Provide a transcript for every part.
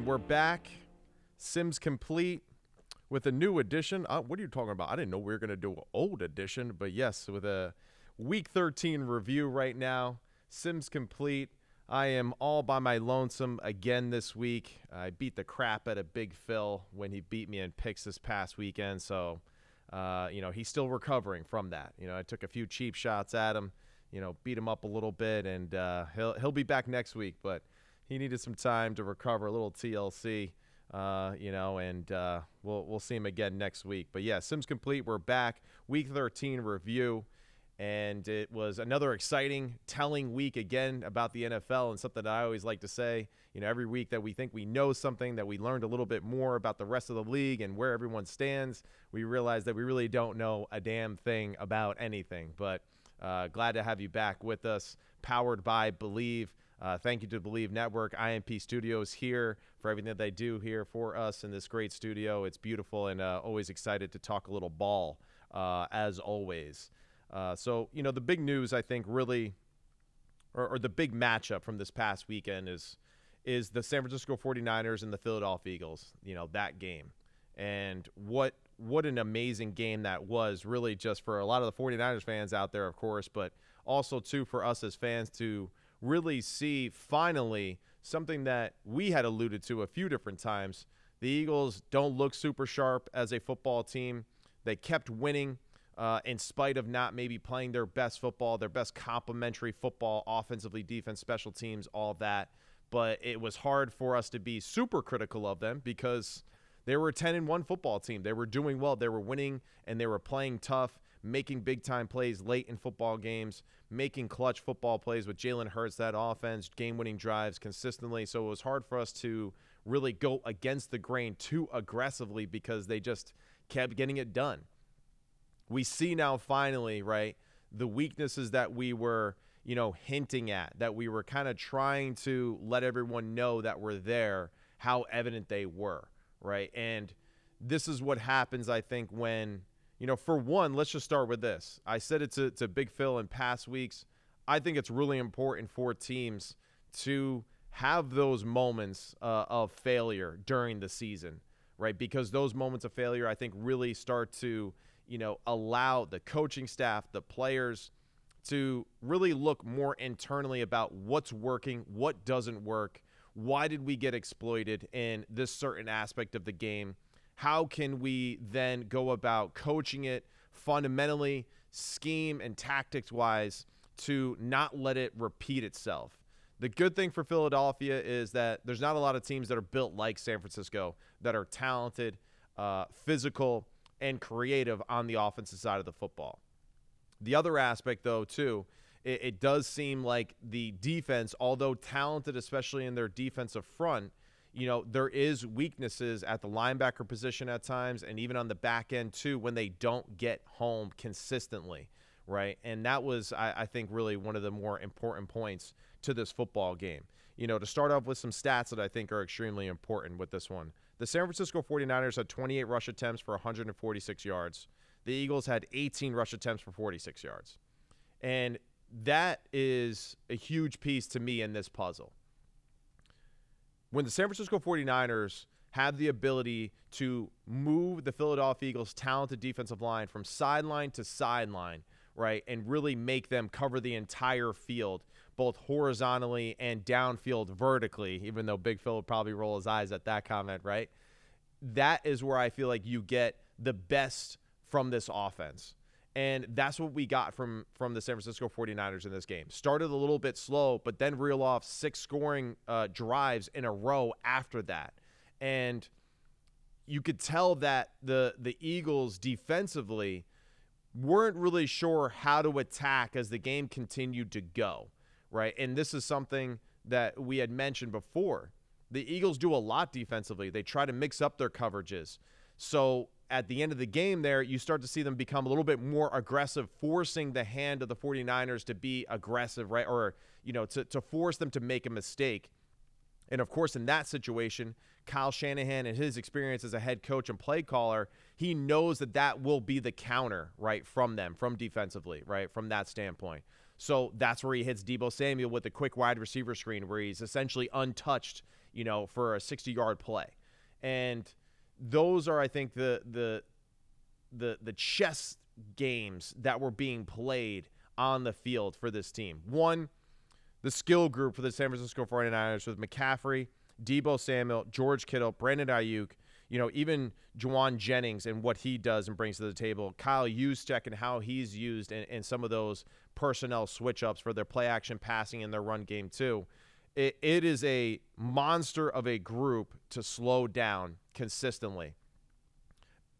And we're back. Sims complete with a new edition. What are you talking about? I didn't know we were going to do an old edition, but yes, with a Week 13 review right now. Sims complete. I am all by my lonesome again this week. I beat the crap out of Big Phil when he beat me in picks this past weekend, so he's still recovering from that. I took a few cheap shots at him, beat him up a little bit, and he'll be back next week, but he needed some time to recover, a little TLC, and we'll see him again next week. But yeah, Sims complete. We're back. Week 13 review. And it was another exciting, telling week again about the NFL, and something that I always like to say, every week that we think we know something, that we learned a little bit more about the rest of the league and where everyone stands, we realize that we really don't know a damn thing about anything. But glad to have you back with us, powered by Believe. Thank you to Believe Network, IMP Studios here for everything that they do here for us in this great studio. It's beautiful, and always excited to talk a little ball, as always. So the big news, I think, really, or the big matchup from this past weekend is the San Francisco 49ers and the Philadelphia Eagles, that game. And what an amazing game that was, really, just for a lot of the 49ers fans out there, of course, but also, too, for us as fans to really see finally something that we had alluded to a few different times. The Eagles don't look super sharp as a football team. They kept winning. In spite of not maybe playing their best football, their best complementary football, offensively, defense, special teams, all that. But it was hard for us to be super critical of them because they were a 10-1 football team. They were doing well. They were winning, and they were playing tough, making big-time plays late in football games, making clutch football plays with Jalen Hurts, that offense, game-winning drives consistently. So it was hard for us to really go against the grain too aggressively because they just kept getting it done. We see now finally, right, the weaknesses that we were, hinting at, that we were kind of trying to let everyone know that were there, how evident they were, right? And this is what happens, I think, when, for one, let's just start with this. I said it to Big Phil in past weeks. I think it's really important for teams to have those moments of failure during the season, right? Because those moments of failure, I think, really start to allow the coaching staff, the players to really look more internally about what's working, what doesn't work, why did we get exploited in this certain aspect of the game, how can we then go about coaching it fundamentally, scheme and tactics-wise to not let it repeat itself. The good thing for Philadelphia is that there's not a lot of teams that are built like San Francisco that are talented, physical, and creative on the offensive side of the football. The other aspect, though, too, it does seem like the defense, although talented, especially in their defensive front, there is weaknesses at the linebacker position at times, and even on the back end, too, when they don't get home consistently, right? And that was, I think, really one of the more important points to this football game. To start off with some stats that I think are extremely important with this one. The San Francisco 49ers had 28 rush attempts for 146 yards. The Eagles had 18 rush attempts for 46 yards. And that is a huge piece to me in this puzzle. When the San Francisco 49ers have the ability to move the Philadelphia Eagles' talented defensive line from sideline to sideline, right, and really make them cover the entire field, both horizontally and downfield vertically, even though Big Phil would probably roll his eyes at that comment, right? That is where I feel like you get the best from this offense. And that's what we got from the San Francisco 49ers in this game. Started a little bit slow, but then reel off 6 scoring drives in a row after that. And you could tell that the Eagles defensively weren't really sure how to attack as the game continued to go, right? And this is something that we had mentioned before. The Eagles do a lot defensively. They try to mix up their coverages. So at the end of the game there, you start to see them become a little bit more aggressive, forcing the hand of the 49ers to be aggressive, right? Or, to force them to make a mistake. And, of course, in that situation, Kyle Shanahan and his experience as a head coach and play caller, he knows that will be the counter, right, from them, from defensively, right, from that standpoint. So that's where he hits Deebo Samuel with a quick wide receiver screen where he's essentially untouched for a 60-yard play. And those are, I think, the chess games that were being played on the field for this team. One, the skill group for the San Francisco 49ers with McCaffrey, Deebo Samuel, George Kittle, Brandon Ayuk, even Juwan Jennings and what he does and brings to the table, Kyle Juszczyk and how he's used in some of those personnel switch-ups for their play-action passing and their run game too. It is a monster of a group to slow down consistently.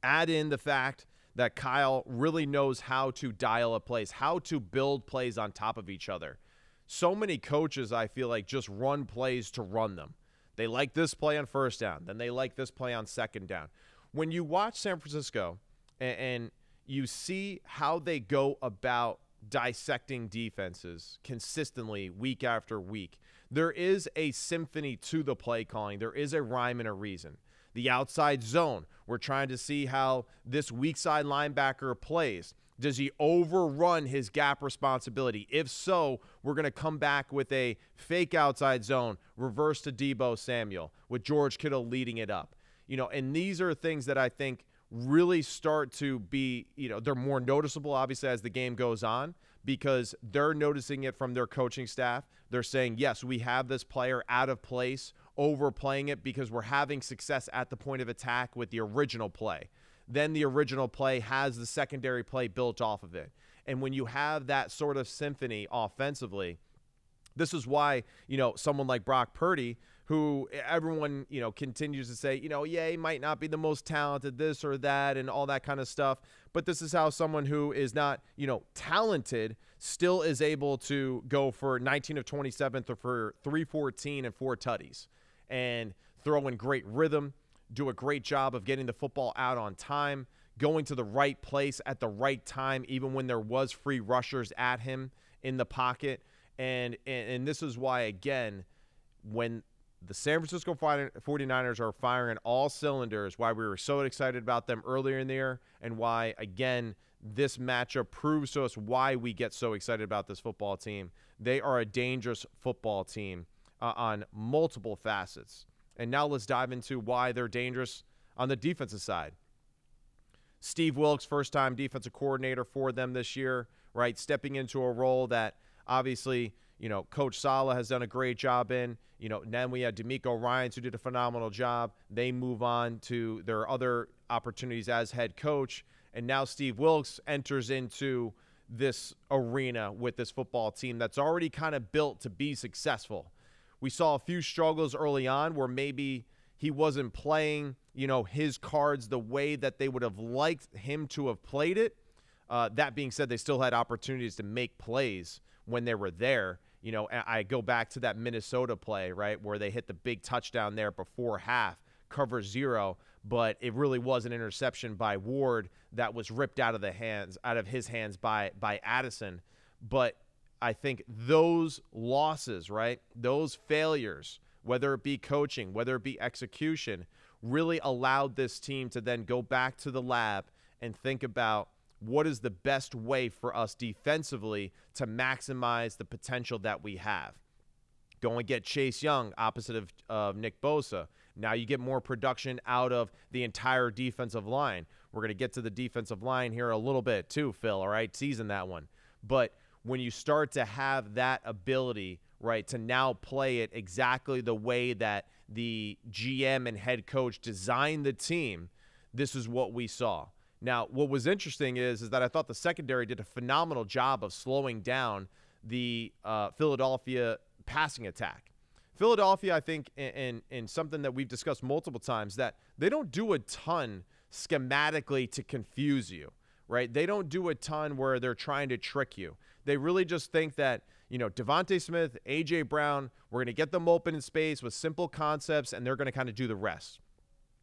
Add in the fact that Kyle really knows how to dial up plays, how to build plays on top of each other. So many coaches, I feel like, just run plays to run them. They like this play on first down, then they like this play on second down. When you watch San Francisco and you see how they go about dissecting defenses consistently week after week, there is a symphony to the play calling. There is a rhyme and a reason. The outside zone, we're trying to see how this weak side linebacker plays. Does he overrun his gap responsibility? If so, we're going to come back with a fake outside zone, reverse to Deebo Samuel, with George Kittle leading it up. And these are things that I think really start to be, they're more noticeable, obviously, as the game goes on, because they're noticing it from their coaching staff. They're saying, yes, we have this player out of place, overplaying it because we're having success at the point of attack with the original play. Then the original play has the secondary play built off of it. And when you have that sort of symphony offensively, this is why, someone like Brock Purdy, who everyone, continues to say, he might not be the most talented, this or that, and all that kind of stuff. But this is how someone who is not, talented still is able to go for 19 of 27 for 314 and 4 tutties and throw in great rhythm, do a great job of getting the football out on time, going to the right place at the right time, even when there was free rushers at him in the pocket. And this is why, again, when the San Francisco 49ers are firing all cylinders, why we were so excited about them earlier in the year, and why, again, this matchup proves to us why we get so excited about this football team. They are a dangerous football team on multiple facets. And now let's dive into why they're dangerous on the defensive side. Steve Wilks, first-time defensive coordinator for them this year, right? Stepping into a role that obviously, Coach Saleh has done a great job in. Then we had D'Amico Ryans, who did a phenomenal job. They move on to their other opportunities as head coach. And now Steve Wilks enters into this arena with this football team that's already kind of built to be successful. We saw a few struggles early on where maybe he wasn't playing, his cards the way that they would have liked him to have played it. That being said, they still had opportunities to make plays when they were there. I go back to that Minnesota play, right, where they hit the big touchdown there before half, cover 0, but it really was an interception by Ward that was ripped out of his hands by Addison. But I think those losses, right, those failures, whether it be coaching, whether it be execution, really allowed this team to then go back to the lab and think about what is the best way for us defensively to maximize the potential that we have. Go and get Chase Young, opposite of Nick Bosa. Now you get more production out of the entire defensive line. We're going to get to the defensive line here a little bit too, Phil, all right? Season that one. But when you start to have that ability, right, to now play it exactly the way that the GM and head coach designed the team, this is what we saw. Now, what was interesting is that I thought the secondary did a phenomenal job of slowing down the Philadelphia passing attack. Philadelphia, I think, in something that we've discussed multiple times, that they don't do a ton schematically to confuse you, right? They don't do a ton where they're trying to trick you. They really just think that, Devontae Smith, A.J. Brown, we're going to get them open in space with simple concepts, and they're going to kind of do the rest.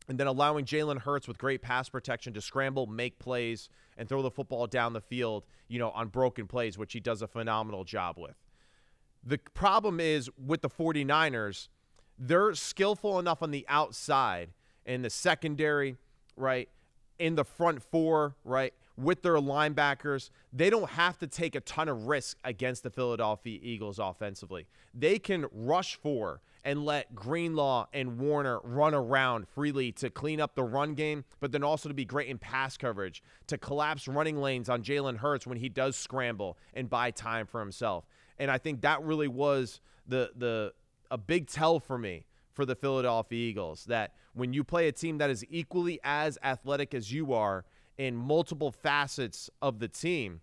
And then allowing Jalen Hurts with great pass protection to scramble, make plays, and throw the football down the field, on broken plays, which he does a phenomenal job with. The problem is with the 49ers, they're skillful enough on the outside, in the secondary, right, in the front four, right, with their linebackers. They don't have to take a ton of risk against the Philadelphia Eagles offensively. They can rush for and let Greenlaw and Warner run around freely to clean up the run game, but then also to be great in pass coverage, to collapse running lanes on Jalen Hurts when he does scramble and buy time for himself. And I think that really was a big tell for me for the Philadelphia Eagles, that when you play a team that is equally as athletic as you are in multiple facets of the team,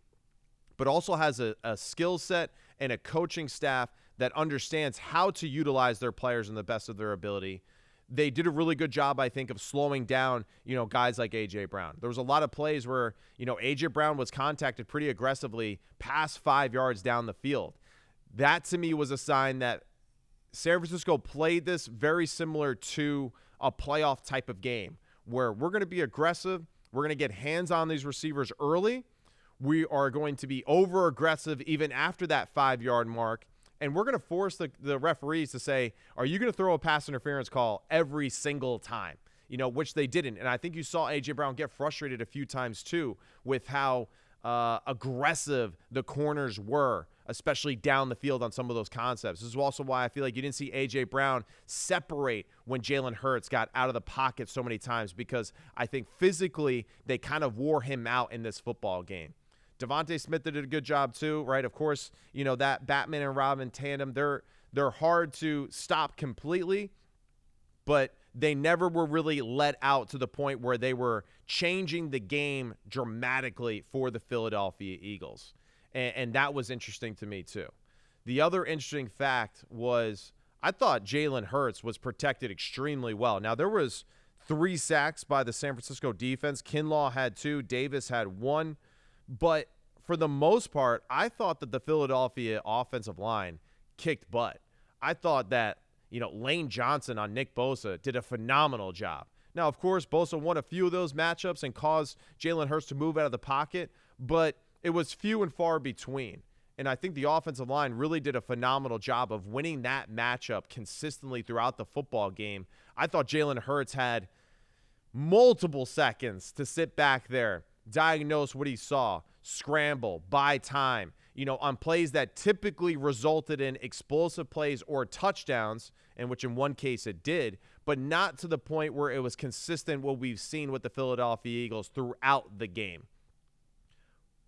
but also has a skill set and a coaching staff that understands how to utilize their players in the best of their ability, they did a really good job, I think, of slowing down, guys like A.J. Brown. There was a lot of plays where, A.J. Brown was contacted pretty aggressively past 5 yards down the field. That, to me, was a sign that San Francisco played this very similar to a playoff type of game where we're going to be aggressive. We're going to get hands on these receivers early. We are going to be over-aggressive even after that 5-yard mark. And we're going to force the referees to say, are you going to throw a pass interference call every single time? Which they didn't. And I think you saw A.J. Brown get frustrated a few times, too, with how aggressive the corners were, especially down the field on some of those concepts. This is also why I feel like you didn't see A.J. Brown separate when Jalen Hurts got out of the pocket so many times, because I think physically they kind of wore him out in this football game. Devontae Smith did a good job too, right? Of course, that Batman and Robin tandem, they're hard to stop completely, but they never were really let out to the point where they were changing the game dramatically for the Philadelphia Eagles. And that was interesting to me too. The other interesting fact was I thought Jalen Hurts was protected extremely well. Now, there was 3 sacks by the San Francisco defense. Kinlaw had 2. Davis had 1. But for the most part, I thought that the Philadelphia offensive line kicked butt. I thought that, Lane Johnson on Nick Bosa did a phenomenal job. Now, of course, Bosa won a few of those matchups and caused Jalen Hurts to move out of the pocket, but it was few and far between. And I think the offensive line really did a phenomenal job of winning that matchup consistently throughout the football game. I thought Jalen Hurts had multiple seconds to sit back there, diagnose what he saw, scramble, buy time, on plays that typically resulted in explosive plays or touchdowns, and which in one case it did, but not to the point where it was consistent what we've seen with the Philadelphia Eagles throughout the game.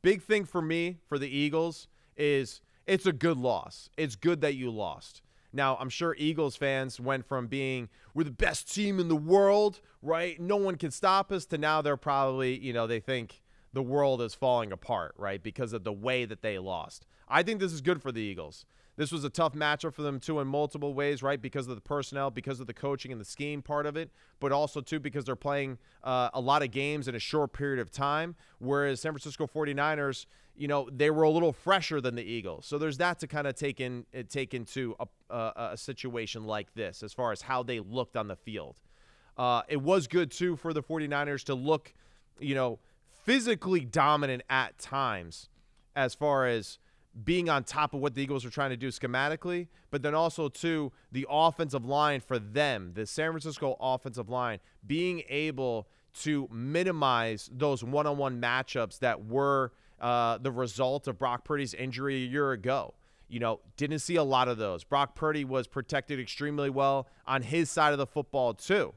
Big thing for me, for the Eagles, is it's a good loss. It's good that you lost. Now, I'm sure Eagles fans went from being, we're the best team in the world, right? No one can stop us, to now they're probably, they think the world is falling apart, right? Because of the way that they lost. I think this is good for the Eagles. This was a tough matchup for them, too, in multiple ways, right? Because of the personnel, because of the coaching and the scheme part of it, but also, too, because they're playing a lot of games in a short period of time, whereas San Francisco 49ers, they were a little fresher than the Eagles. So there's that to kind of take into a situation like this as far as how they looked on the field. It was good, too, for the 49ers to look, physically dominant at times as far as being on top of what the Eagles are trying to do schematically, but then also, too, the offensive line for them, the San Francisco offensive line, being able to minimize those one-on-one matchups that were the result of Brock Purdy's injury a year ago. Didn't see a lot of those. Brock Purdy was protected extremely well on his side of the football, too.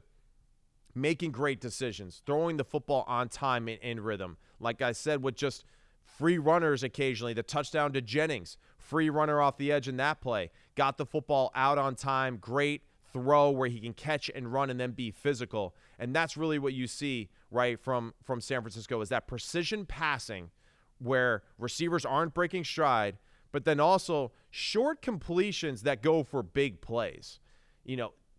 Making great decisions, throwing the football on time and in rhythm. Like I said, with just free runners occasionally, the touchdown to Jennings, free runner off the edge in that play, got the football out on time, great throw where he can catch and run and then be physical. And that's really what you see, right, from San Francisco, is that precision passing where receivers aren't breaking stride, but then also short completions that go for big plays.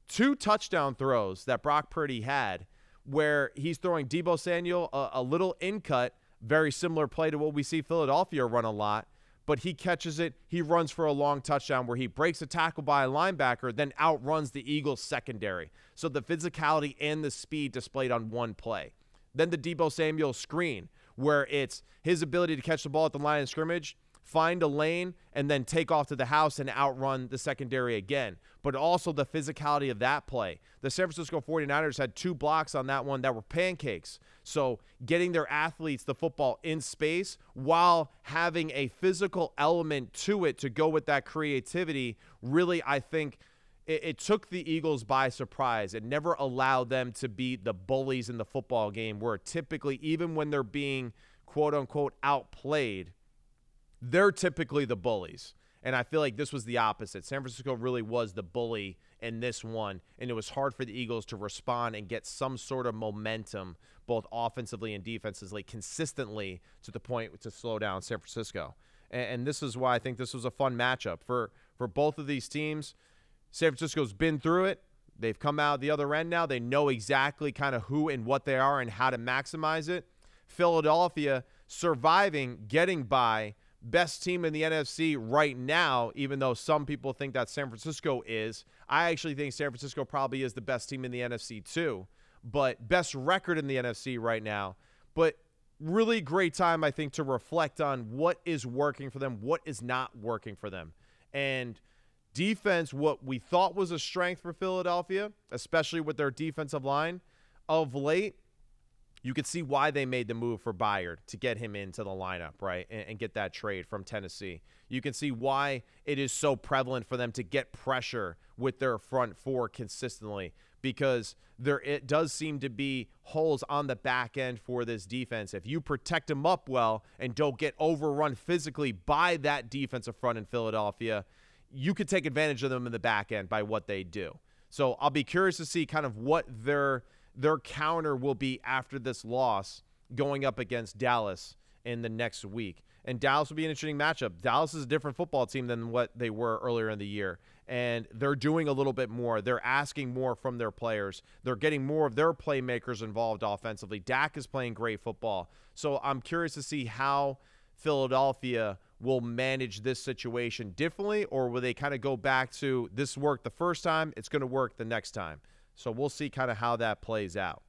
2 touchdown throws that Brock Purdy had where he's throwing Deebo Samuel a little in-cut, very similar play to what we see Philadelphia run a lot, but he catches it, he runs for a long touchdown where he breaks a tackle by a linebacker, then outruns the Eagles secondary. So the physicality and the speed displayed on one play. Then the Deebo Samuel screen, where it's his ability to catch the ball at the line of scrimmage, find a lane, and then take off to the house and outrun the secondary again. But also the physicality of that play. The San Francisco 49ers had 2 blocks on that one that were pancakes. So getting their athletes the football in space while having a physical element to it to go with that creativity, really, I think it took the Eagles by surprise. It never allowed them to be the bullies in the football game, where typically, even when they're being quote-unquote outplayed, they're typically the bullies. And I feel like this was the opposite. San Francisco really was the bully in this one, and it was hard for the Eagles to respond and get some sort of momentum, both offensively and defensively, consistently to the point to slow down San Francisco. And this is why I think this was a fun matchup. For both of these teams, San Francisco's been through it. They've come out the other end now. They know exactly kind of who and what they are and how to maximize it. Philadelphia surviving, getting by, best team in the NFC right now, even though some people think that San Francisco is. I actually think San Francisco probably is the best team in the NFC too, but best record in the NFC right now. But really great time, I think, to reflect on what is working for them, what is not working for them. And defense, what we thought was a strength for Philadelphia, especially with their defensive line, of late, you could see why they made the move for Byard to get him into the lineup, right, and get that trade from Tennessee. You can see why it is so prevalent for them to get pressure with their front four consistently, because it does seem to be holes on the back end for this defense. If you protect them up well and don't get overrun physically by that defensive front in Philadelphia, you could take advantage of them in the back end by what they do. So I'll be curious to see kind of what their counter will be after this loss going up against Dallas in the next week. And Dallas will be an interesting matchup. Dallas is a different football team than what they were earlier in the year, and they're doing a little bit more. They're asking more from their players. They're getting more of their playmakers involved offensively. Dak is playing great football. So I'm curious to see how Philadelphia will manage this situation differently, or will they kind of go back to this worked the first time, it's going to work the next time. So we'll see kind of how that plays out.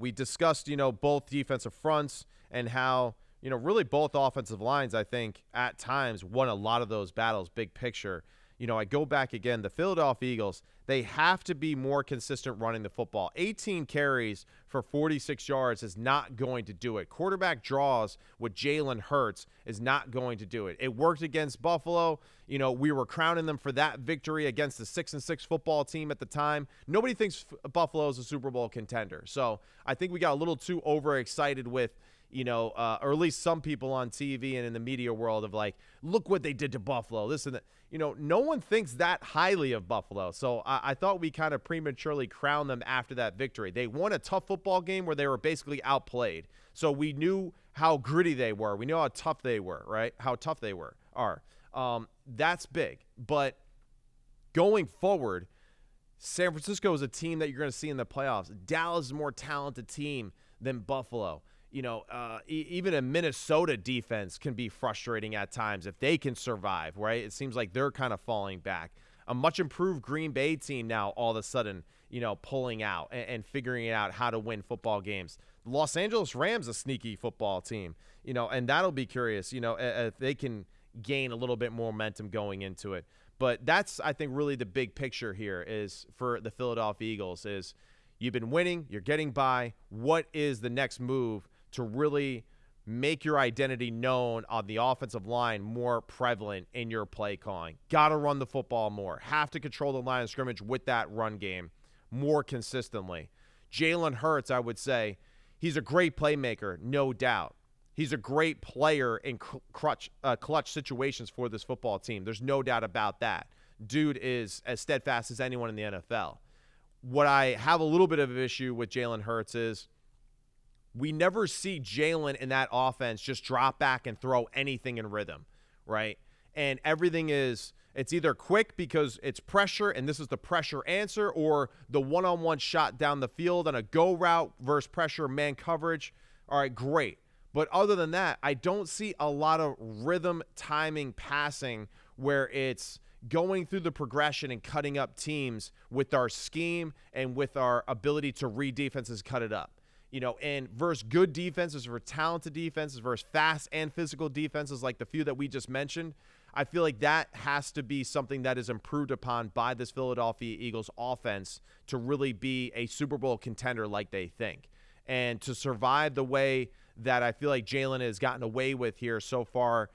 We discussed, both defensive fronts and how, really both offensive lines, I think, at times won a lot of those battles, big picture. I go back again, the Philadelphia Eagles, they have to be more consistent running the football. 18 carries for 46 yards is not going to do it. Quarterback draws with Jalen Hurts is not going to do it. It worked against Buffalo. We were crowning them for that victory against the 6-6 football team at the time. Nobody thinks Buffalo is a Super Bowl contender. So I think we got a little too overexcited with, or at least some people on TV and in the media world of like, look what they did to Buffalo, this and that. No one thinks that highly of Buffalo. So I thought we kind of prematurely crowned them after that victory. They won a tough football game where they were basically outplayed. So we knew how gritty they were. We knew how tough they were, right? How tough they are. That's big. But going forward, San Francisco is a team that you're going to see in the playoffs. Dallas is a more talented team than Buffalo. Even a Minnesota defense can be frustrating at times if they can survive, right? It seems like they're kind of falling back. A much improved Green Bay team now all of a sudden, pulling out and figuring out how to win football games. Los Angeles Rams, a sneaky football team, and that'll be curious, if they can gain a little bit more momentum going into it. But that's, I think, really the big picture here is for the Philadelphia Eagles is you've been winning, you're getting by. What is the next move to really make your identity known on the offensive line more prevalent in your play calling? Got to run the football more. Have to control the line of scrimmage with that run game more consistently. Jalen Hurts, I would say, he's a great playmaker, no doubt. He's a great player in clutch situations for this football team. There's no doubt about that. Dude is as steadfast as anyone in the NFL. What I have a little bit of an issue with Jalen Hurts is we never see Jalen in that offense just drop back and throw anything in rhythm, right? And everything is, it's either quick because it's pressure and this is the pressure answer, or the one-on-one shot down the field on a go route versus pressure man coverage. All right, great. But other than that, I don't see a lot of rhythm, timing, passing where it's going through the progression and cutting up teams with our scheme and with our ability to read defenses, cut it up. and versus good defenses, versus talented defenses, versus fast and physical defenses like the few that we just mentioned, I feel like that has to be something that is improved upon by this Philadelphia Eagles offense to really be a Super Bowl contender like they think. And to survive the way that I feel like Jalen has gotten away with here so far,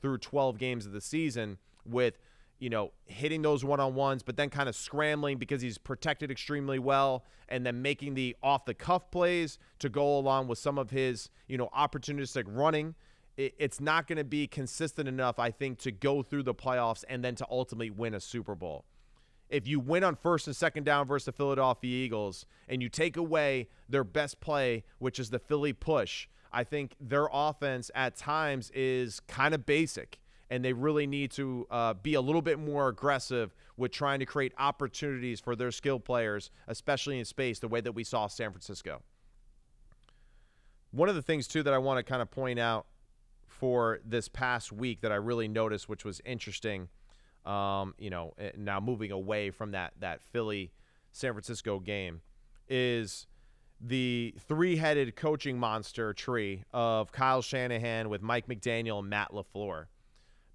through 12 games of the season with, hitting those one-on-ones, but then kind of scrambling because he's protected extremely well, and then making the off-the-cuff plays to go along with some of his, opportunistic running. It's not going to be consistent enough, I think, to go through the playoffs and then to ultimately win a Super Bowl. If you win on first and second down versus the Philadelphia Eagles and you take away their best play, which is the Philly push, I think their offense at times is kind of basic, and they really need to be a little bit more aggressive with trying to create opportunities for their skilled players, especially in space, the way that we saw San Francisco. One of the things, too, that I want to kind of point out for this past week that I really noticed, which was interesting, now moving away from that Philly-San Francisco game, is the three-headed coaching monster tree of Kyle Shanahan with Mike McDaniel and Matt LeFleur.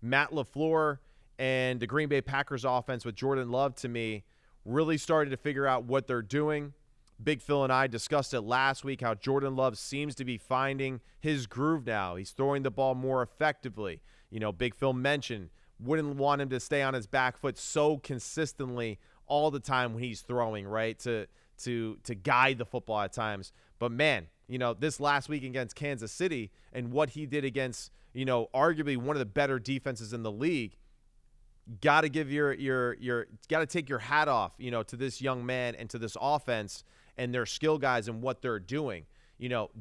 Matt LeFleur and the Green Bay Packers offense with Jordan Love, to me, really started to figure out what they're doing. Big Phil and I discussed it last week, how Jordan Love seems to be finding his groove now. He's throwing the ball more effectively. Big Phil mentioned wouldn't want him to stay on his back foot so consistently all the time when he's throwing, right, to guide the football at times. But, man, this last week against Kansas City and what he did against, arguably one of the better defenses in the league, got to give got to take your hat off, to this young man and to this offense and their skill guys and what they're doing.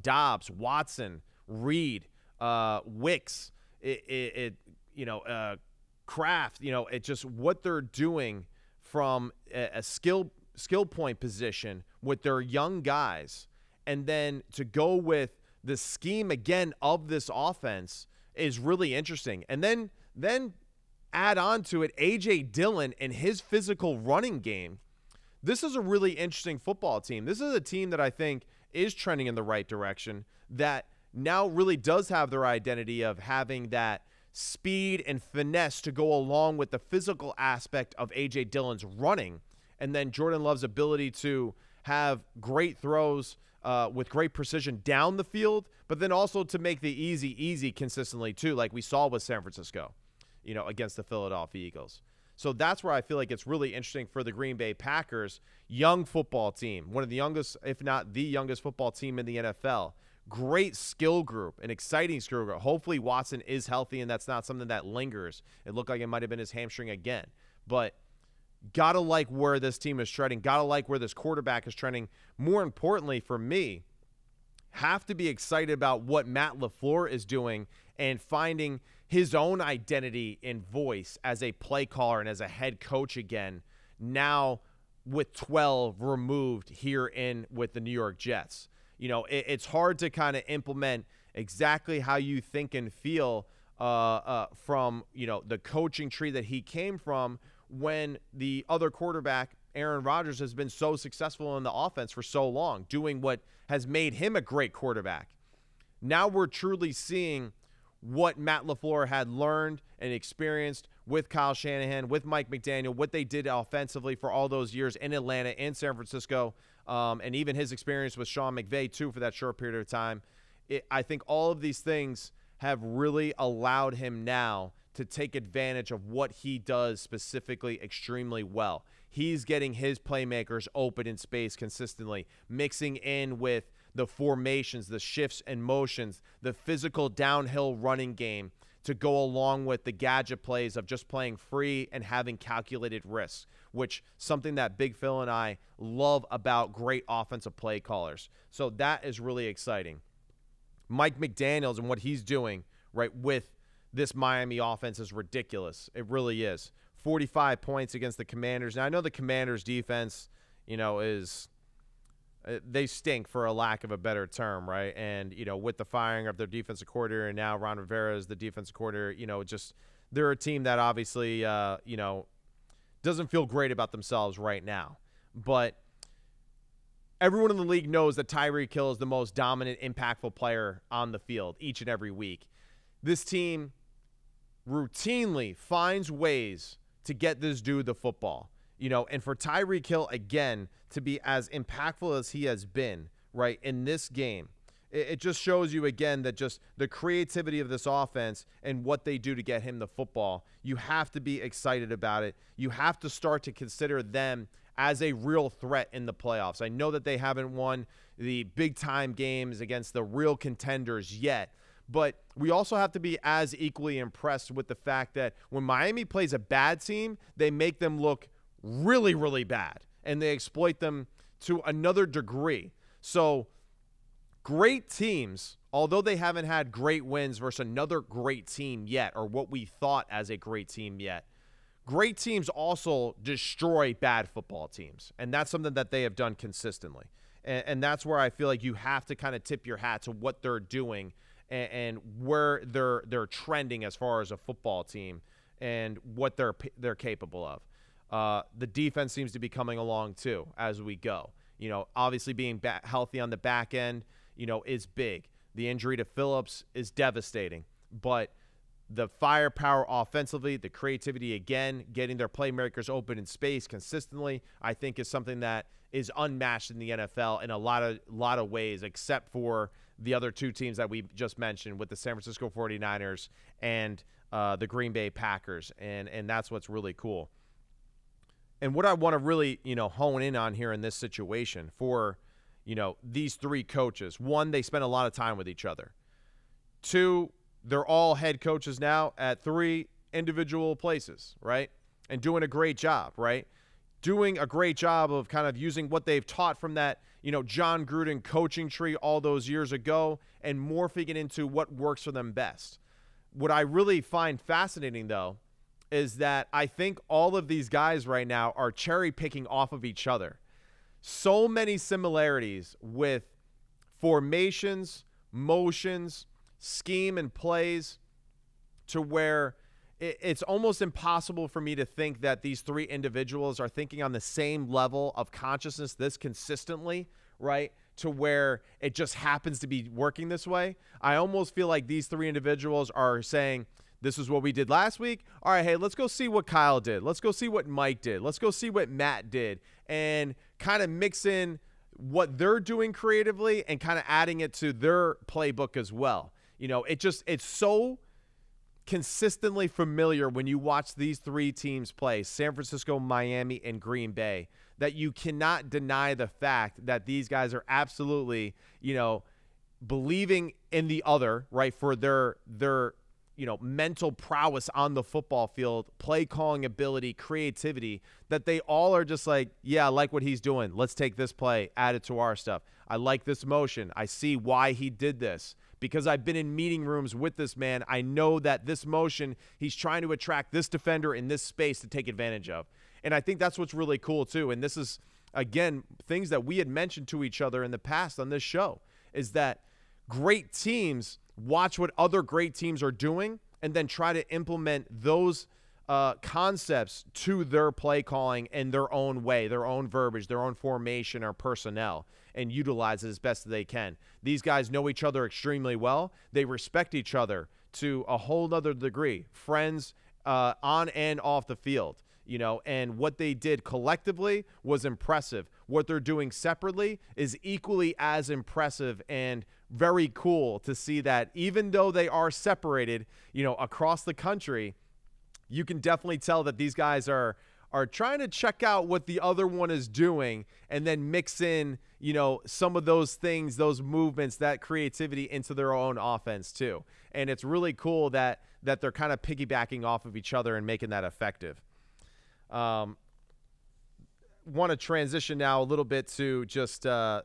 Dobbs, Watson, Reed, Wicks, Kraft, it's just what they're doing from a skill point position with their young guys. And then to go with the scheme again of this offense is really interesting. And then add on to it A.J. Dillon and his physical running game. This is a really interesting football team. This is a team that I think is trending in the right direction, that now really does have their identity of having that speed and finesse to go along with the physical aspect of A.J. Dillon's running, and then Jordan Love's ability to have great throws with great precision down the field, but then also to make the easy consistently too, like we saw with San Francisco, against the Philadelphia Eagles. So that's where I feel like it's really interesting for the Green Bay Packers. Young football team, one of the youngest, if not the youngest football team in the NFL. Great skill group, an exciting skill group. Hopefully Watson is healthy and that's not something that lingers. It looked like it might have been his hamstring again. But gotta like where this team is trending. Gotta like where this quarterback is trending. More importantly for me, have to be excited about what Matt LeFleur is doing and finding his own identity and voice as a play caller and as a head coach again, now with 12 removed here in with the New York Jets. It's hard to kind of implement exactly how you think and feel from, the coaching tree that he came from when the other quarterback, Aaron Rodgers, has been so successful in the offense for so long, doing what has made him a great quarterback. Now we're truly seeing what Matt LeFleur had learned and experienced with Kyle Shanahan, with Mike McDaniel, what they did offensively for all those years in Atlanta and San Francisco, and even his experience with Sean McVay, too, for that short period of time. I think all of these things have really allowed him now to take advantage of what he does specifically extremely well. He's getting his playmakers open in space consistently, mixing in with the formations, the shifts and motions, the physical downhill running game to go along with the gadget plays of just playing free and having calculated risks, which something that Big Phil and I love about great offensive play callers. So that is really exciting. Mike McDaniels and what he's doing right with this Miami offense is ridiculous. It really is. 45 points against the Commanders. Now, I know the Commanders defense, they stink, for a lack of a better term, right? And, with the firing of their defensive coordinator and now Ron Rivera is the defensive coordinator, they're a team that obviously, doesn't feel great about themselves right now. But everyone in the league knows that Tyreek Hill is the most dominant, impactful player on the field each and every week. This team routinely finds ways to get this dude the football, and for Tyreek Hill, again, to be as impactful as he has been, right, in this game, it just shows you, again, that just the creativity of this offense and what they do to get him the football. You have to be excited about it. You have to start to consider them as a real threat in the playoffs. I know that they haven't won the big-time games against the real contenders yet, but we also have to be as equally impressed with the fact that when Miami plays a bad team, they make them look really, really bad, and they exploit them to another degree. So great teams, although they haven't had great wins versus another great team yet, or what we thought as a great team yet, great teams also destroy bad football teams, and that's something that they have done consistently. And that's where I feel like you have to kind of tip your hat to what they're doing and where they're trending as far as a football team and what they're capable of. The defense seems to be coming along too as we go. Obviously being healthy on the back end, is big. The injury to Phillips is devastating, but the firepower offensively, the creativity, again, getting their playmakers open in space consistently, I think is something that is unmatched in the NFL in a lot of ways, except for the other two teams that we just mentioned with the San Francisco 49ers and the Green Bay Packers, and that's what's really cool. And what I want to really, hone in on here in this situation for, these three coaches, one, they spend a lot of time with each other. Two, they're all head coaches now at three individual places, right? And doing a great job, right? Doing a great job of kind of using what they've taught from that, John Gruden coaching tree all those years ago and morphing it into what works for them best. What I really find fascinating, though, is that I think all of these guys right now are cherry picking off of each other. So many similarities with formations, motions, scheme and plays, to where it's almost impossible for me to think that these three individuals are thinking on the same level of consciousness this consistently, right? To where it just happens to be working this way. I almost feel like these three individuals are saying, this is what we did last week. All right, hey, let's go see what Kyle did. Let's go see what Mike did. Let's go see what Matt did, and kind of mix in what they're doing creatively and kind of adding it to their playbook as well. It's so consistently familiar when you watch these three teams play, San Francisco, Miami, and Green Bay, that you cannot deny the fact that these guys are absolutely, believing in the other, right, for their mental prowess on the football field, play calling ability, creativity, that they all are just like, yeah, I like what he's doing. Let's take this play, add it to our stuff. I like this motion. I see why he did this. Because I've been in meeting rooms with this man, I know that this motion, he's trying to attract this defender in this space to take advantage of. And I think that's what's really cool, too. And this is, again, things that we had mentioned to each other in the past on this show, is that great teams watch what other great teams are doing and then try to implement those concepts to their play calling in their own way, their own verbiage, their own formation or personnel, and utilize it as best as they can. These guys know each other extremely well. They respect each other to a whole other degree, friends on and off the field, and what they did collectively was impressive. What they're doing separately is equally as impressive and very cool to see that even though they are separated, across the country, you can definitely tell that these guys are trying to check out what the other one is doing and then mix in, some of those things, those movements, that creativity into their own offense too. And it's really cool that they're kind of piggybacking off of each other and making that effective. Want to transition now a little bit to just the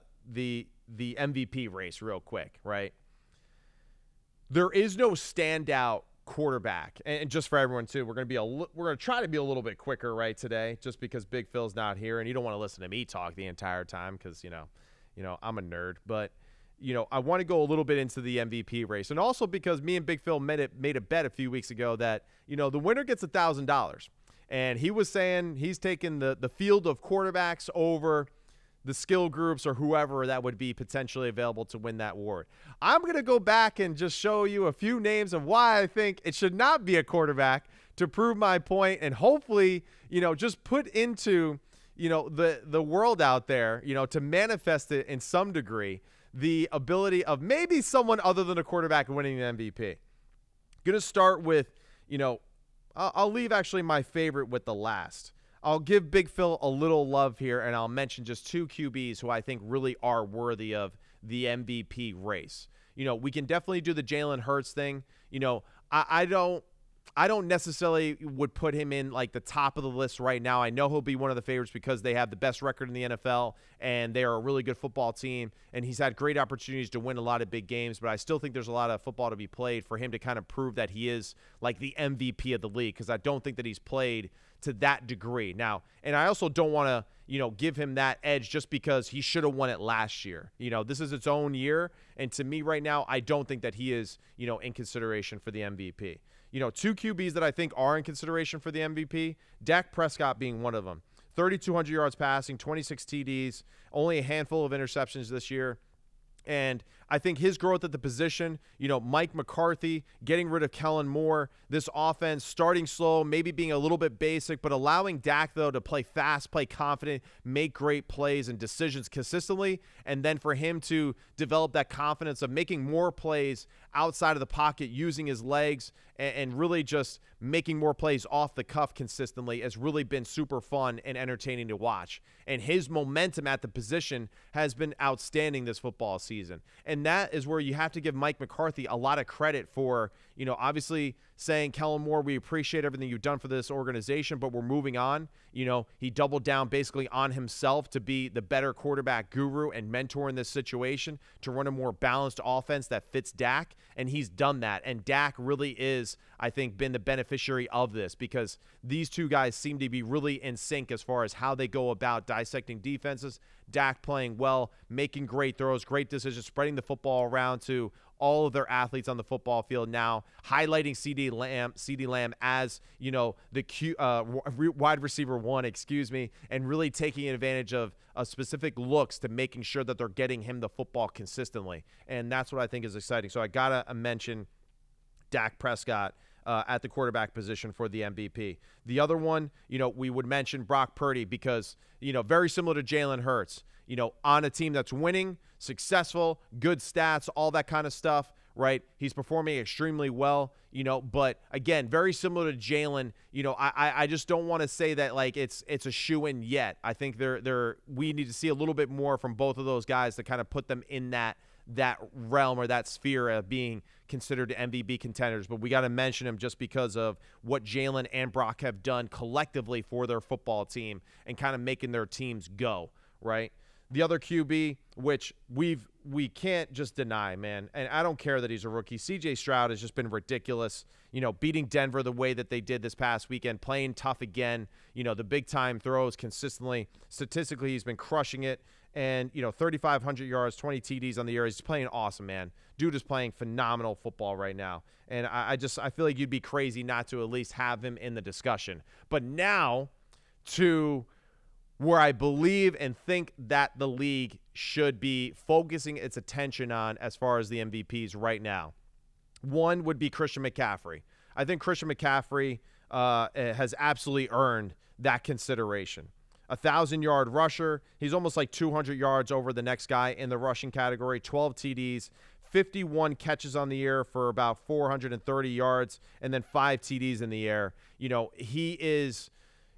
MVP race real quick, right? There is no standout quarterback, and just for everyone too, we're going to try to be a little bit quicker right today, just because Big Phil's not here and you don't want to listen to me talk the entire time because I'm a nerd. But I want to go a little bit into the MVP race, and also because me and Big Phil made a bet a few weeks ago that the winner gets $1,000, and he was saying he's taking the field of quarterbacks over the skill groups or whoever that would be potentially available to win that award. I'm going to go back and just show you a few names of why I think it should not be a quarterback to prove my point, and hopefully, just put into, the world out there, to manifest it in some degree, the ability of maybe someone other than a quarterback winning the MVP. Going to start with, I'll leave actually my favorite with the last. I'll give Big Phil a little love here, and I'll mention just 2 QBs who I think really are worthy of the MVP race. We can definitely do the Jalen Hurts thing. I don't necessarily would put him in like the top of the list right now. I know he'll be one of the favorites because they have the best record in the NFL and they are a really good football team, and he's had great opportunities to win a lot of big games, but I still think there's a lot of football to be played for him to kind of prove that he is like the MVP of the league, because I don't think that he's played to that degree. Now, and I also don't want to, give him that edge just because he should have won it last year. This is its own year, and to me right now, I don't think that he is, in consideration for the MVP. 2 QBs that I think are in consideration for the MVP, Dak Prescott being one of them. 3,200 yards passing, 26 TDs, only a handful of interceptions this year. And I think his growth at the position, Mike McCarthy, getting rid of Kellen Moore, this offense starting slow, maybe being a little bit basic, but allowing Dak, though, to play fast, play confident, make great plays and decisions consistently, and then for him to develop that confidence of making more plays outside of the pocket, using his legs, and really just making more plays off the cuff consistently has really been super fun and entertaining to watch. And his momentum at the position has been outstanding this football season. And that is where you have to give Mike McCarthy a lot of credit for, obviously saying, Kellen Moore, we appreciate everything you've done for this organization, but we're moving on. He doubled down basically on himself to be the better quarterback guru and mentor in this situation, to run a more balanced offense that fits Dak, and he's done that. And Dak really is, I think, been the beneficiary of this, because these two guys seem to be really in sync as far as how they go about dissecting defenses. Dak playing well, making great throws, great decisions, spreading the football around to all of their athletes on the football field now, highlighting CeeDee Lamb as, the wide receiver 1, and really taking advantage of specific looks to making sure that they're getting him the football consistently. And that's what I think is exciting. So I got to mention Dak Prescott at the quarterback position for the MVP. The other one, we would mention Brock Purdy because, very similar to Jalen Hurts, on a team that's winning, successful, good stats, all that kind of stuff, right? He's performing extremely well, but again, very similar to Jalen, I just don't want to say that like it's a shoo-in yet. I think we need to see a little bit more from both of those guys to kind of put them in that realm or that sphere of being considered MVP contenders. But we got to mention him just because of what Jalen and Brock have done collectively for their football team and kind of making their teams go, right? The other QB, which we can't just deny, man, and I don't care that he's a rookie, C.J. Stroud has just been ridiculous, beating Denver the way that they did this past weekend, playing tough again, the big-time throws consistently. Statistically, he's been crushing it, and, 3,500 yards, 20 TDs on the year. He's playing awesome, man. Dude is playing phenomenal football right now, and I feel like you'd be crazy not to at least have him in the discussion. But now to where I believe and think that the league should be focusing its attention on as far as the MVPs right now. One would be Christian McCaffrey. I think Christian McCaffrey has absolutely earned that consideration. 1,000-yard rusher. He's almost like 200 yards over the next guy in the rushing category, 12 TDs, 51 catches on the year for about 430 yards, and then 5 TDs in the air.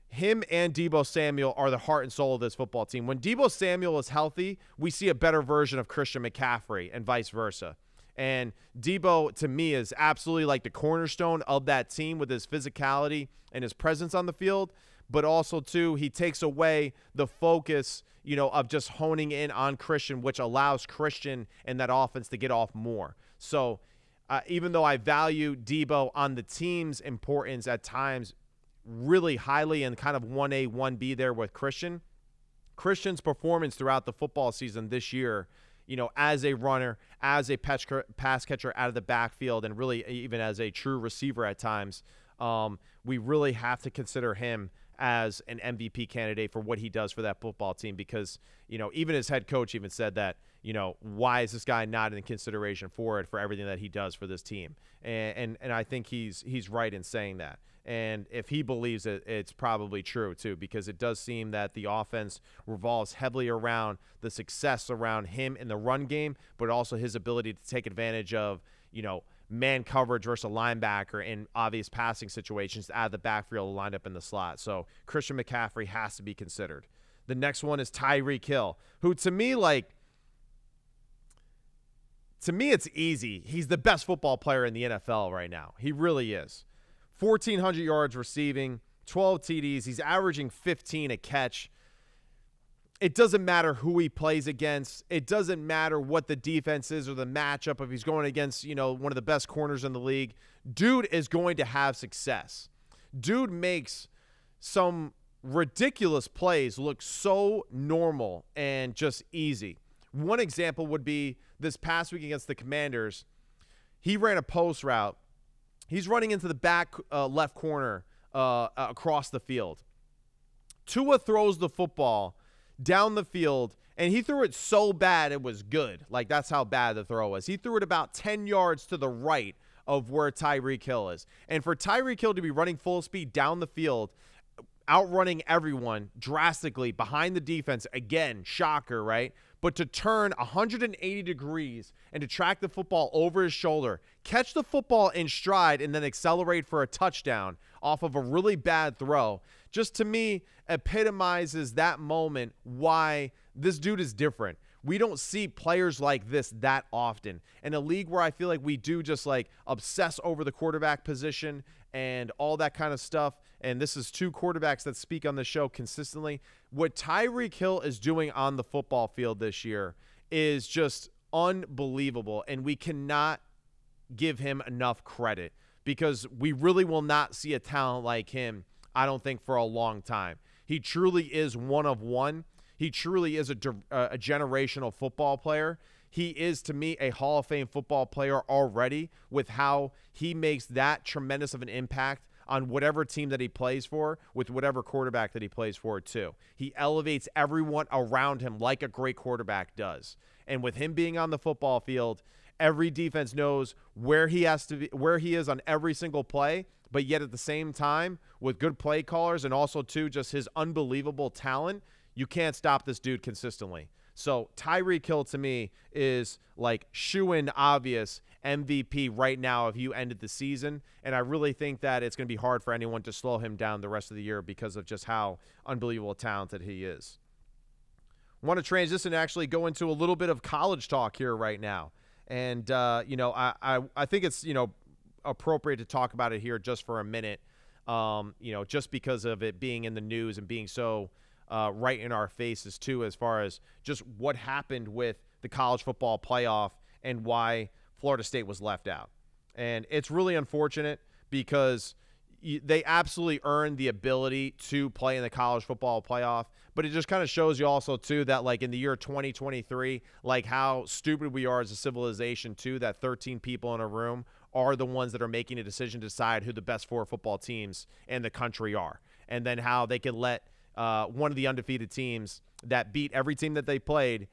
Him and Deebo Samuel are the heart and soul of this football team. When Deebo Samuel is healthy, we see a better version of Christian McCaffrey and vice versa. And Deebo, to me, is absolutely like the cornerstone of that team with his physicality and his presence on the field. But also, too, he takes away the focus, of just honing in on Christian, which allows Christian and that offense to get off more. So even though I value Deebo on the team's importance at times really highly and kind of 1A, 1B there with Christian's performance throughout the football season this year, as a runner, as a pass catcher out of the backfield, and really even as a true receiver at times, we really have to consider him as an MVP candidate for what he does for that football team, because, even his head coach even said that, why is this guy not in consideration for everything that he does for this team? And I think he's right in saying that. And if he believes it, it's probably true too, because it does seem that the offense revolves heavily around the success around him in the run game, but also his ability to take advantage of, man coverage versus a linebacker in obvious passing situations out of the backfield lined up in the slot. So Christian McCaffrey has to be considered. The next one is Tyreek Hill, who to me, it's easy. He's the best football player in the NFL right now. He really is. 1,400 yards receiving, 12 TDs. He's averaging 15 a catch. It doesn't matter who he plays against. It doesn't matter what the defense is or the matchup. If he's going against, one of the best corners in the league, dude is going to have success. Dude makes some ridiculous plays look so normal and just easy. One example would be this past week against the Commanders. He ran a post route. He's running into the back left corner across the field. Tua throws the football down the field, and he threw it so bad it was good. That's how bad the throw was. He threw it about 10 yards to the right of where Tyreek Hill is. And for Tyreek Hill to be running full speed down the field, outrunning everyone drastically behind the defense, again, shocker, right? But to turn 180 degrees and to track the football over his shoulder, catch the football in stride, and then accelerate for a touchdown off of a really bad throw, just to me epitomizes that moment why this dude is different. We don't see players like this that often. In a league where I feel like we do just obsess over the quarterback position and all that kind of stuff, and this is two quarterbacks that speak on the show consistently, what Tyreek Hill is doing on the football field this year is just unbelievable, and we cannot give him enough credit, because we really will not see a talent like him, I don't think, for a long time. He truly is one of one. He truly is a generational football player. He is, to me, a Hall of Fame football player already, with how he makes that tremendous of an impact on whatever team that he plays for, with whatever quarterback that he plays for too. He elevates everyone around him like a great quarterback does. And with him being on the football field, every defense knows where he has to be, where he is on every single play, but yet at the same time, with good play callers and also too just his unbelievable talent, you can't stop this dude consistently. So Tyreek Hill to me is shoo-in obvious MVP right now if you ended the season, and I really think that it's going to be hard for anyone to slow him down the rest of the year because of just how unbelievable talented he is. I want to transition and actually go into a little bit of college talk here right now. And, I think it's, appropriate to talk about it here just for a minute, just because of it being in the news and being so right in our faces too, as far as just what happened with the college football playoff and why Florida State was left out. And it's really unfortunate, because they absolutely earned the ability to play in the college football playoff, but it just kind of shows you also too that in the year 2023, how stupid we are as a civilization too, that 13 people in a room are the ones that are making a decision to decide who the best 4 football teams in the country are, and then how they could let one of the undefeated teams that beat every team that they played,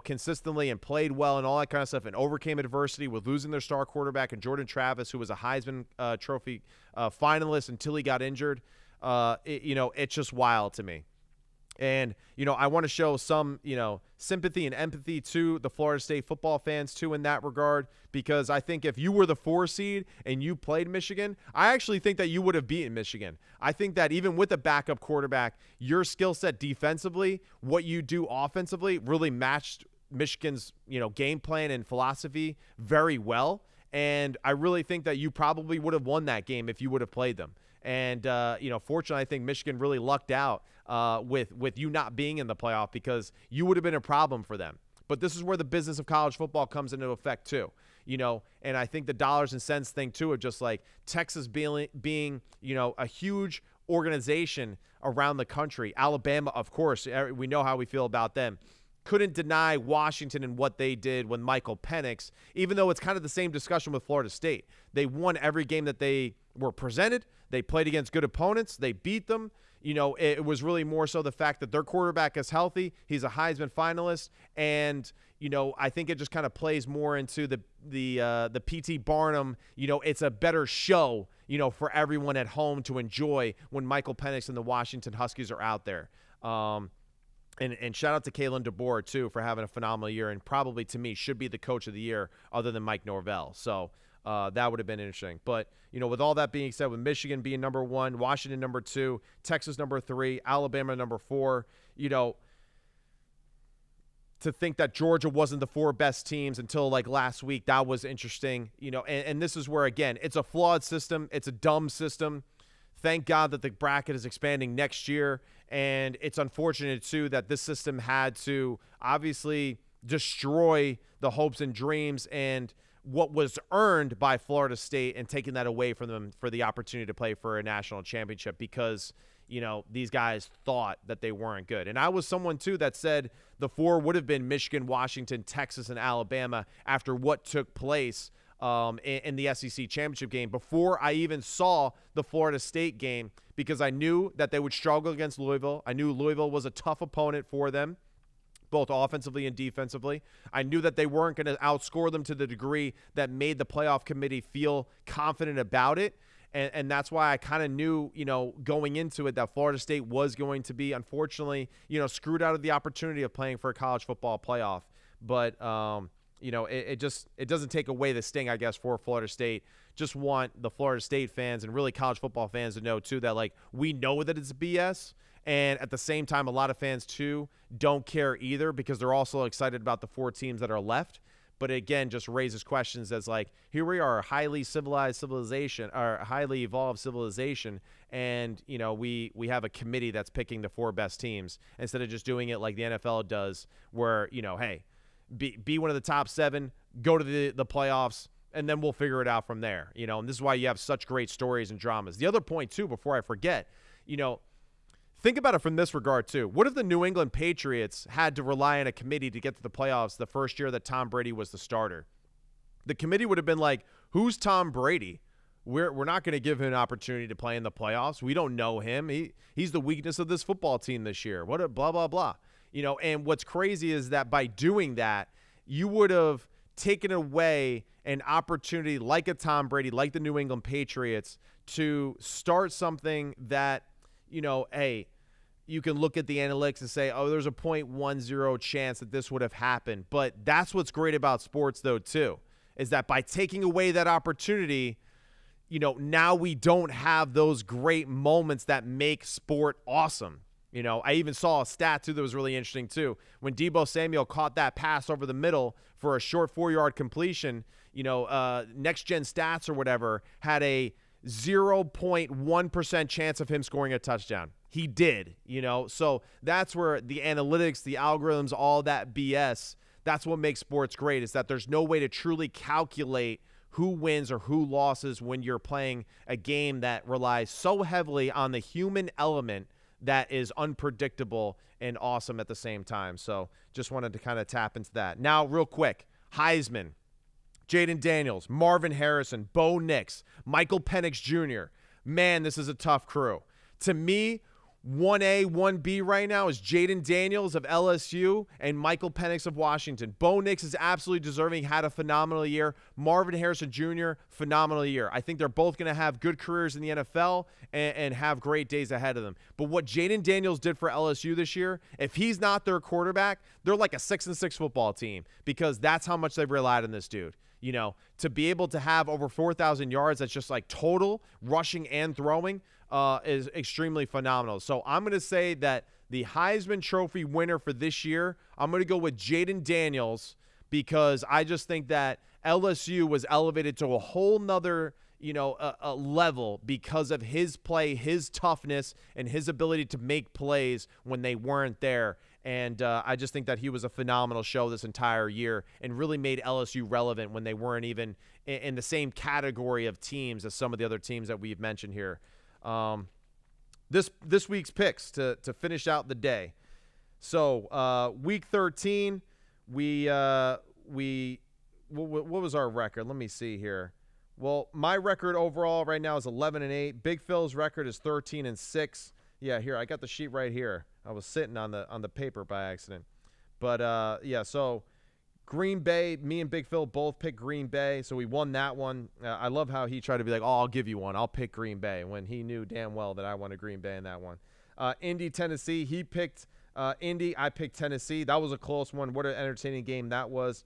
consistently and played well and all that kind of stuff, and overcame adversity with losing their star quarterback and Jordan Travis, who was a Heisman Trophy finalist until he got injured. It's just wild to me. And, I want to show some, sympathy and empathy to the Florida State football fans, too, in that regard, because I think if you were the 4 seed and you played Michigan, I actually think that you would have beaten Michigan. I think that even with a backup quarterback, your skill set defensively, what you do offensively, really matched Michigan's, game plan and philosophy very well. And I really think that you probably would have won that game if you would have played them. And, fortunately, I think Michigan really lucked out with you not being in the playoff, because you would have been a problem for them. But this is where the business of college football comes into effect too, and I think the dollars and cents thing too, of just Texas being, a huge organization around the country. Alabama, of course, we know how we feel about them. Couldn't deny Washington and what they did when Michael Penix, even though it's kind of the same discussion with Florida State. They won every game that they were presented. They played against good opponents. They beat them. it was really more so the fact that their quarterback is healthy. He's a Heisman finalist. And, I think it just kind of plays more into the P.T. Barnum, it's a better show, for everyone at home to enjoy when Michael Penix and the Washington Huskies are out there. And shout out to Kalen DeBoer, too, for having a phenomenal year and probably, to me, should be the coach of the year other than Mike Norvell. So that would have been interesting. But, with all that being said, with Michigan being number 1, Washington number 2, Texas number 3, Alabama number 4, to think that Georgia wasn't the 4 best teams until like last week, that was interesting. And this is where, again, it's a flawed system. It's a dumb system. Thank God that the bracket is expanding next year. And it's unfortunate, too, that this system had to obviously destroy the hopes and dreams and what was earned by Florida State and taking that away from them for the opportunity to play for a national championship because, these guys thought that they weren't good. And I was someone, too, that said the 4 would have been Michigan, Washington, Texas, and Alabama after what took place in the SEC championship game before I even saw the Florida State game because I knew that they would struggle against Louisville. I knew Louisville was a tough opponent for them, both offensively and defensively. I knew that they weren't going to outscore them to the degree that made the playoff committee feel confident about it. And that's why I kind of knew, going into it that Florida State was going to be, unfortunately, screwed out of the opportunity of playing for a college football playoff. But, it doesn't take away the sting, I guess, for Florida State. Just want the Florida State fans and really college football fans to know, too, that, like, we know that it's BS. And at the same time, a lot of fans, too, don't care either because they're also excited about the 4 teams that are left. But again, just raises questions as like, here we are, a highly civilized civilization, or a highly evolved civilization, and we have a committee that's picking the 4 best teams instead of just doing it like the NFL does, where hey, be one of the top 7, go to the playoffs, and then we'll figure it out from there. And this is why you have such great stories and dramas. The other point too, before I forget, think about it from this regard, too. What if the New England Patriots had to rely on a committee to get to the playoffs the first year that Tom Brady was the starter? The committee would have been like, who's Tom Brady? We're not going to give him an opportunity to play in the playoffs. We don't know him. He's the weakness of this football team this year. What a blah, blah, blah. And what's crazy is that by doing that, you would have taken away an opportunity like a Tom Brady, like the New England Patriots, to start something that, hey, you can look at the analytics and say, oh, there's a 0.10 chance that this would have happened. But that's what's great about sports, though, too, is that by taking away that opportunity, now we don't have those great moments that make sport awesome. I even saw a stat, too, that was really interesting, too. When Deebo Samuel caught that pass over the middle for a short 4-yard completion, Next Gen Stats or whatever had a 0.1% chance of him scoring a touchdown. He did, So that's where the analytics, the algorithms, all that BS, that's what makes sports great, is that there's no way to truly calculate who wins or who loses when you're playing a game that relies so heavily on the human element that is unpredictable and awesome at the same time. So just wanted to kind of tap into that. Now, real quick, Heisman, Jaden Daniels, Marvin Harrison, Bo Nix, Michael Penix Jr. Man, this is a tough crew. To me, 1A, 1B right now is Jaden Daniels of LSU and Michael Penix of Washington. Bo Nix is absolutely deserving, had a phenomenal year. Marvin Harrison Jr., phenomenal year. I think they're both going to have good careers in the NFL and have great days ahead of them. But what Jaden Daniels did for LSU this year, if he's not their quarterback, they're like a 6-6 football team because that's how much they've relied on this dude. To be able to have over 4,000 yards, that's just like total rushing and throwing, is extremely phenomenal. So I'm going to say that the Heisman Trophy winner for this year, I'm going to go with Jaden Daniels because I just think that LSU was elevated to a whole nother, a level because of his play, his toughness, and his ability to make plays when they weren't there. And I just think that he was a phenomenal show this entire year and really made LSU relevant when they weren't even in the same category of teams as some of the other teams that we've mentioned here. This week's picks to finish out the day. So week 13, what was our record? Let me see here. Well, my record overall right now is 11-8. Big Phil's record is 13-6. Yeah, here, I got the sheet right here. I was sitting on the paper by accident. But, yeah, so Green Bay, me and Big Phil both picked Green Bay, so we won that one. I love how he tried to be like, oh, I'll give you one. I'll pick Green Bay, when he knew damn well that I wanted Green Bay in that one. Indy, Tennessee, he picked Indy. I picked Tennessee. That was a close one. What an entertaining game that was.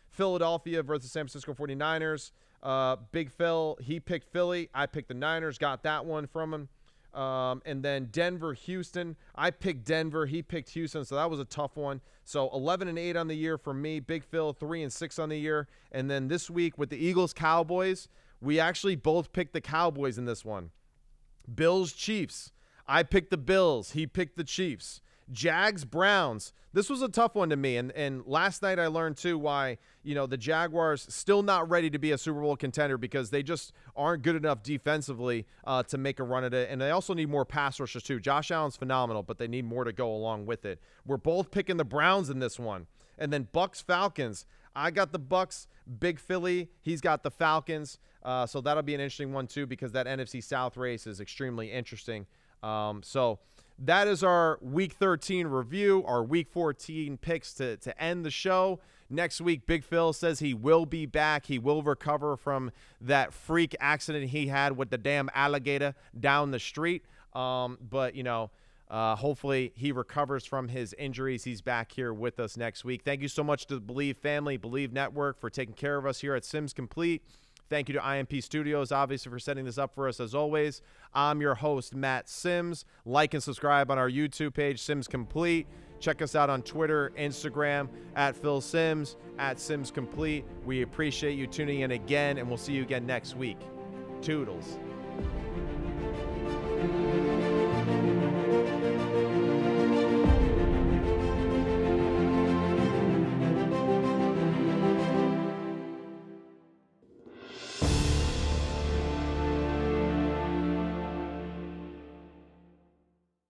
Philadelphia versus San Francisco 49ers. Big Phil, he picked Philly. I picked the Niners, got that one from him. And then Denver, Houston. I picked Denver. He picked Houston, so that was a tough one. So 11-8 on the year for me. Big Phil, 3-6 on the year. And then this week with the Eagles, Cowboys, we actually both picked the Cowboys in this one. Bills, Chiefs. I picked the Bills. He picked the Chiefs. Jags, Browns. This was a tough one to me. And last night I learned, too, why, the Jaguars still not ready to be a Super Bowl contender because they just aren't good enough defensively to make a run at it. And they also need more pass rushers, too. Josh Allen's phenomenal, but they need more to go along with it. We're both picking the Browns in this one. And then Bucks, Falcons. I got the Bucks. Big Philly, he's got the Falcons. So that'll be an interesting one, too, because that NFC South race is extremely interesting. So that is our Week 13 review, our Week 14 picks to end the show. Next week, Big Phil says he will be back. He will recover from that freak accident he had with the damn alligator down the street. But hopefully he recovers from his injuries. He's back here with us next week. Thank you so much to the Believe family, Believe Network for taking care of us here at Sims Complete. Thank you to IMP Studios, obviously, for setting this up for us as always. I'm your host, Matt Sims. Like and subscribe on our YouTube page, Sims Complete. Check us out on Twitter, Instagram, at Phil Sims, at Sims Complete. We appreciate you tuning in again, and we'll see you again next week. Toodles.